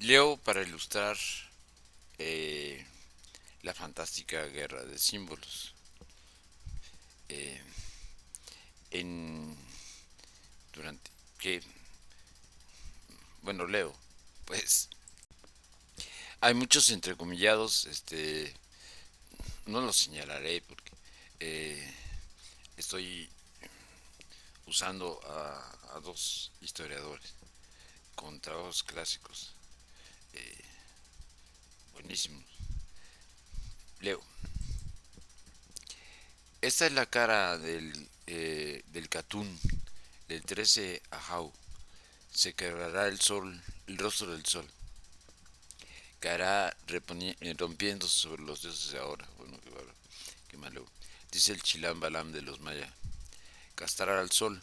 Leo para ilustrar eh, la fantástica guerra de símbolos. Eh, en durante que leo, pues hay muchos entrecomillados, no los señalaré porque eh, estoy usando a dos historiadores con trabajos clásicos buenísimos. Leo, esta es la cara del Catún del 13 Ajau. Se quebrará el sol, el rostro del sol. Caerá rompiendo sobre los dioses de ahora. Bueno, qué malo. Dice el Chilam Balam de los mayas. Castrar al sol.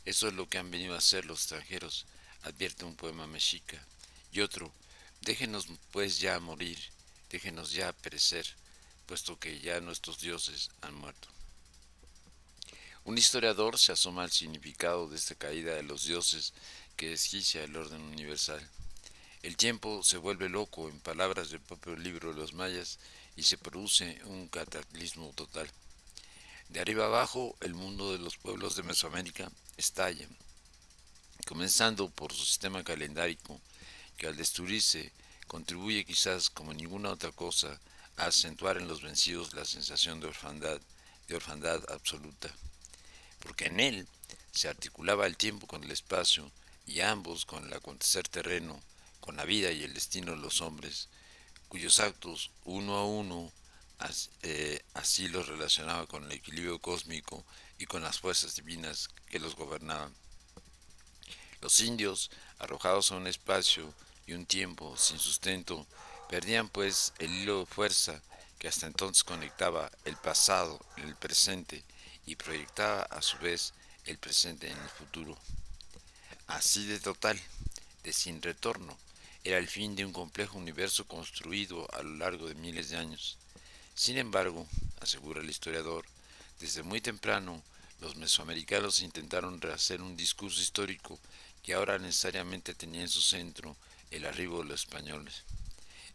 Eso es lo que han venido a hacer los extranjeros, advierte un poema mexica. Y otro, déjenos pues ya morir, déjenos ya perecer, puesto que ya nuestros dioses han muerto. Un historiador se asoma al significado de esta caída de los dioses que desquicia el orden universal. El tiempo se vuelve loco, en palabras del propio libro de los mayas, y se produce un cataclismo total. De arriba abajo, el mundo de los pueblos de Mesoamérica estalla, comenzando por su sistema calendárico, que al destruirse contribuye quizás como ninguna otra cosa a acentuar en los vencidos la sensación de orfandad absoluta, porque en él se articulaba el tiempo con el espacio y ambos con el acontecer terreno, con la vida y el destino de los hombres, cuyos actos uno a uno así los relacionaba con el equilibrio cósmico y con las fuerzas divinas que los gobernaban. Los indios, arrojados a un espacio y un tiempo sin sustento, perdían pues el hilo de fuerza que hasta entonces conectaba el pasado en el presente y proyectaba a su vez el presente en el futuro. Así de total, de sin retorno, era el fin de un complejo universo construido a lo largo de miles de años. Sin embargo, asegura el historiador, desde muy temprano los mesoamericanos intentaron rehacer un discurso histórico que ahora necesariamente tenía en su centro el arribo de los españoles.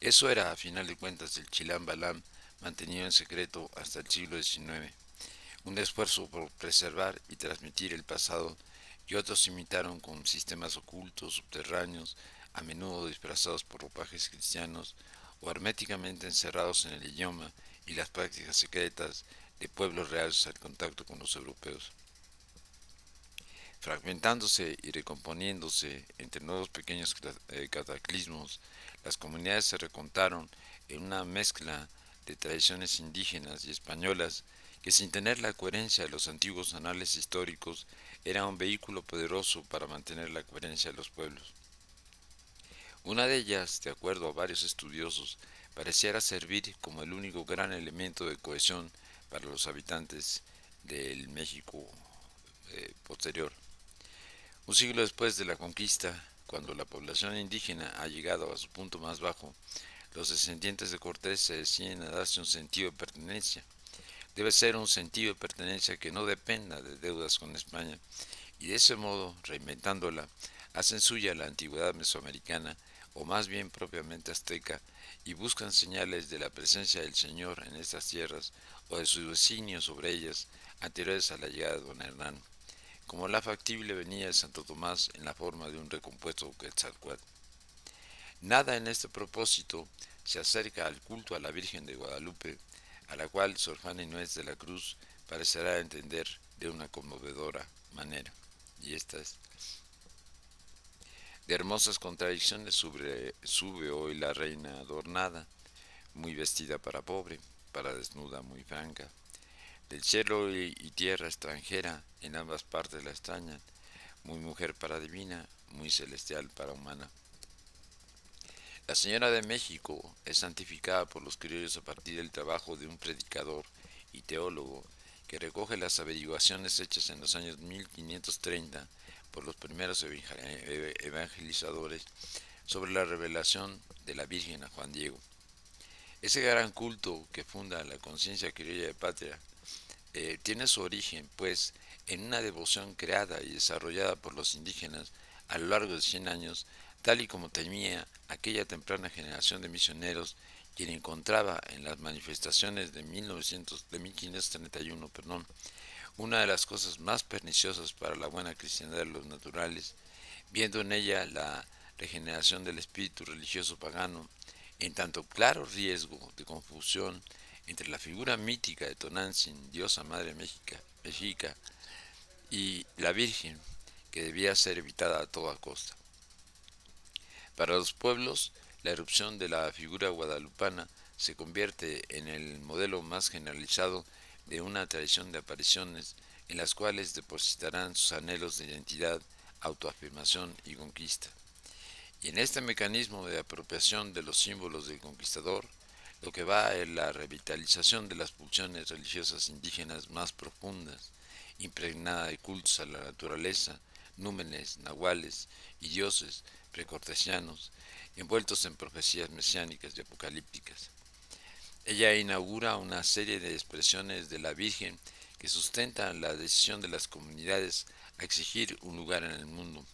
Eso era, a final de cuentas, el Chilam Balam mantenido en secreto hasta el siglo XIX, un esfuerzo por preservar y transmitir el pasado que otros imitaron con sistemas ocultos, subterráneos, a menudo disfrazados por ropajes cristianos o herméticamente encerrados en el idioma y las prácticas secretas de pueblos reales al contacto con los europeos. Fragmentándose y recomponiéndose entre nuevos pequeños cataclismos, las comunidades se recontaron en una mezcla de tradiciones indígenas y españolas que sin tener la coherencia de los antiguos anales históricos era un vehículo poderoso para mantener la coherencia de los pueblos. Una de ellas, de acuerdo a varios estudiosos, pareciera servir como el único gran elemento de cohesión para los habitantes del México posterior. Un siglo después de la conquista, cuando la población indígena ha llegado a su punto más bajo, los descendientes de Cortés se deciden a darse un sentido de pertenencia. Debe ser un sentido de pertenencia que no dependa de deudas con España, y de ese modo, reinventándola, hacen suya la antigüedad mesoamericana, o más bien propiamente azteca, y buscan señales de la presencia del Señor en estas tierras o de su designio sobre ellas anteriores a la llegada de don Hernán, como la factible venida de Santo Tomás en la forma de un recompuesto Quetzalcóatl. Nada en este propósito se acerca al culto a la Virgen de Guadalupe, a la cual Sor Juana Inés de la Cruz parecerá entender de una conmovedora manera. Y esta es: de hermosas contradicciones sube hoy la reina adornada, muy vestida para pobre, para desnuda muy franca. Del cielo y tierra extranjera, en ambas partes la extrañan, muy mujer para divina, muy celestial para humana. La Señora de México es santificada por los criollos a partir del trabajo de un predicador y teólogo que recoge las averiguaciones hechas en los años 1530 por los primeros evangelizadores sobre la revelación de la Virgen a Juan Diego. Ese gran culto que funda la conciencia criolla de patria tiene su origen, pues, en una devoción creada y desarrollada por los indígenas a lo largo de 100 años tal y como temía aquella temprana generación de misioneros, quien encontraba en las manifestaciones de 1531, una de las cosas más perniciosas para la buena cristiandad de los naturales, viendo en ella la regeneración del espíritu religioso pagano, en tanto claro riesgo de confusión entre la figura mítica de Tonantzin, diosa madre mexica, y la Virgen, que debía ser evitada a toda costa. Para los pueblos, la erupción de la figura guadalupana se convierte en el modelo más generalizado de una tradición de apariciones en las cuales depositarán sus anhelos de identidad, autoafirmación y conquista. Y en este mecanismo de apropiación de los símbolos del conquistador, lo que va es la revitalización de las pulsiones religiosas indígenas más profundas, impregnada de cultos a la naturaleza, númenes, nahuales y dioses precortesianos, envueltos en profecías mesiánicas y apocalípticas. Ella inaugura una serie de expresiones de la Virgen que sustentan la decisión de las comunidades a exigir un lugar en el mundo.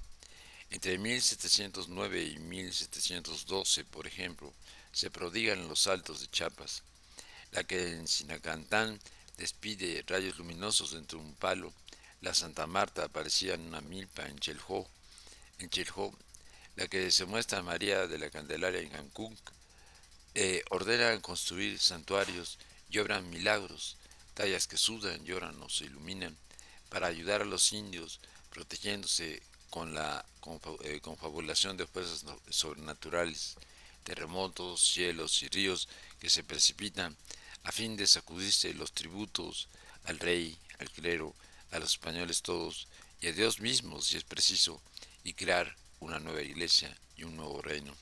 Entre 1709 y 1712, por ejemplo, se prodiga en los altos de Chiapas, la que en Sinacantán despide rayos luminosos dentro de un palo, la Santa Marta aparecía en una milpa en Chelhó, la que se muestra a María de la Candelaria en Cancún, ordenan construir santuarios y obran milagros, tallas que sudan, lloran o se iluminan, para ayudar a los indios, protegiéndose con la confabulación de fuerzas sobrenaturales, terremotos, cielos y ríos que se precipitan a fin de sacudirse los tributos al rey, al clero, a los españoles todos y a Dios mismo si es preciso, y crear una nueva iglesia y un nuevo reino.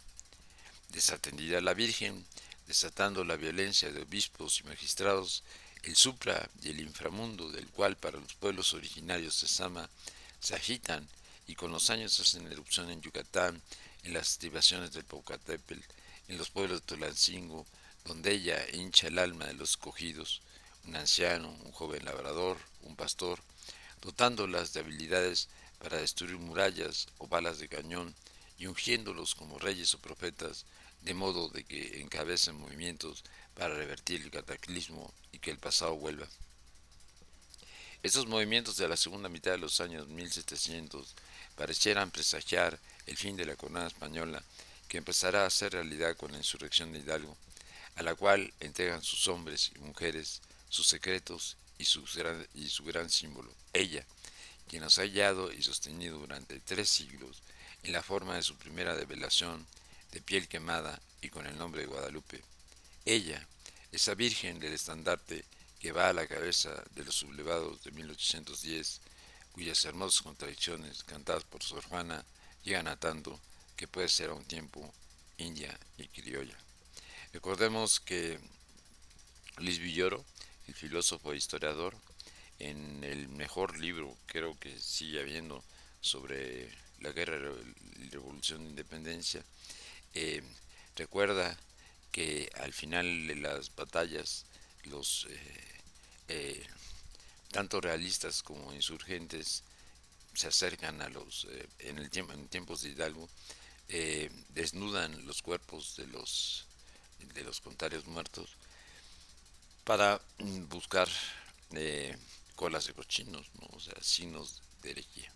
Desatendida la Virgen, desatando la violencia de obispos y magistrados, el supra y el inframundo del cual para los pueblos originarios de Sama se agitan y con los años hacen erupción en Yucatán, en las estribaciones del Popocatépetl, en los pueblos de Tulancingo, donde ella hincha el alma de los escogidos, un anciano, un joven labrador, un pastor, dotándolas de habilidades para destruir murallas o balas de cañón y ungiéndolos como reyes o profetas, de modo de que encabecen movimientos para revertir el cataclismo y que el pasado vuelva. Estos movimientos de la segunda mitad de los años 1700 parecieran presagiar el fin de la corona española, que empezará a ser realidad con la insurrección de Hidalgo, a la cual entregan sus hombres y mujeres, sus secretos y su gran símbolo, ella, quien nos ha hallado y sostenido durante 3 siglos en la forma de su primera develación, de piel quemada y con el nombre de Guadalupe. Ella, esa Virgen del estandarte que va a la cabeza de los sublevados de 1810, cuyas hermosas contradicciones, cantadas por Sor Juana, llegan a tanto que puede ser a un tiempo india y criolla. Recordemos que Luis Villoro, el filósofo e historiador, en el mejor libro creo que sigue habiendo sobre la guerra y revolución de independencia, eh, recuerda que al final de las batallas los tanto realistas como insurgentes se acercan a en tiempos de Hidalgo, desnudan los cuerpos de los contrarios muertos para buscar colas de cochinos, ¿no? O sea, signos de herejía.